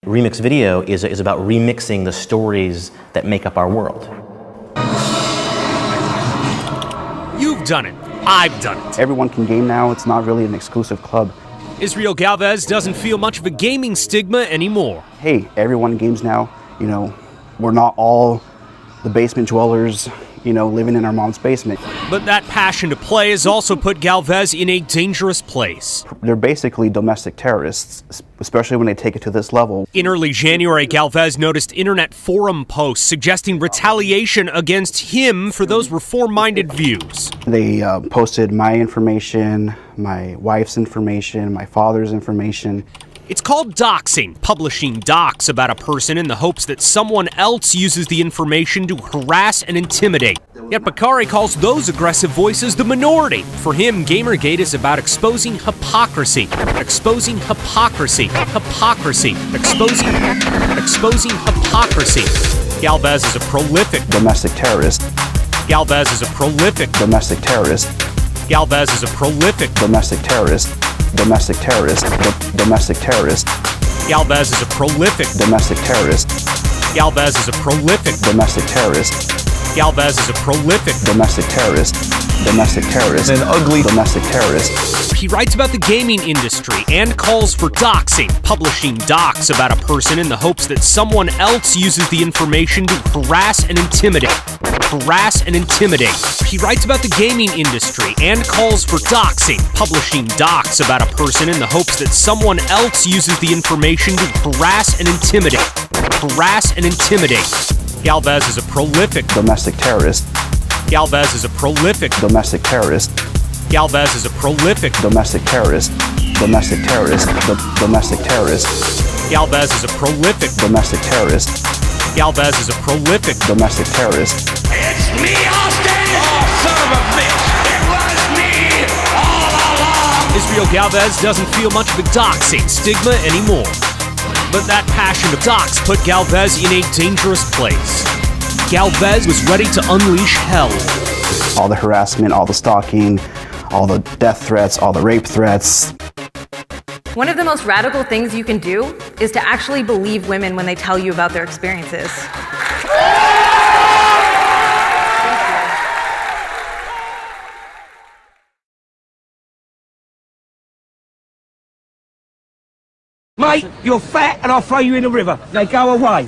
Remix video is about remixing the stories that make up our world. You've done it. I've done it. Everyone can game now. It's not really an exclusive club. Israel Galvez doesn't feel much of a gaming stigma anymore. Hey, everyone games now. You know, we're not all the basement dwellers, you know, living in our mom's basement. But that passion to play has also put Galvez in a dangerous place. They're basically domestic terrorists, especially when they take it to this level. In early January, Galvez noticed internet forum posts suggesting retaliation against him for those reform-minded views. They posted my information, my wife's information, my father's information. It's called doxing, publishing docs about a person in the hopes that someone else uses the information to harass and intimidate. Yet Bokhari calls those aggressive voices the minority. For him, Gamergate is about exposing hypocrisy, exposing hypocrisy, hypocrisy, exposing hypocrisy. Galvez is a prolific domestic terrorist. Galvez is a prolific domestic terrorist. Galvez is a prolific domestic terrorist. Domestic terrorist. Domestic terrorist. Galvez is a prolific domestic terrorist. Galvez is a prolific domestic terrorist. Galvez is a prolific domestic terrorist. Domestic terrorist. An ugly domestic terrorist. He writes about the gaming industry and calls for doxing, publishing docs about a person in the hopes that someone else uses the information to harass and intimidate. Harass and intimidate. He writes about the gaming industry and calls for doxing, publishing docs about a person in the hopes that someone else uses the information to harass and intimidate. Harass and intimidate. Galvez is a prolific domestic terrorist. Galvez is a prolific domestic terrorist. Galvez is a prolific domestic terrorist. Domestic terrorist. Domestic terrorist. Galvez is a prolific domestic terrorist. Galvez is a prolific domestic terrorist. It's me, Austin! Oh, son of a bitch! It was me all along! Israel Galvez doesn't feel much of a doxing stigma anymore. But that passion of dox put Galvez in a dangerous place. Galvez was ready to unleash hell. All the harassment, all the stalking, all the death threats, all the rape threats. One of the most radical things you can do is to actually believe women when they tell you about their experiences. Mate, you're fat and I'll throw you in the river. Now go away.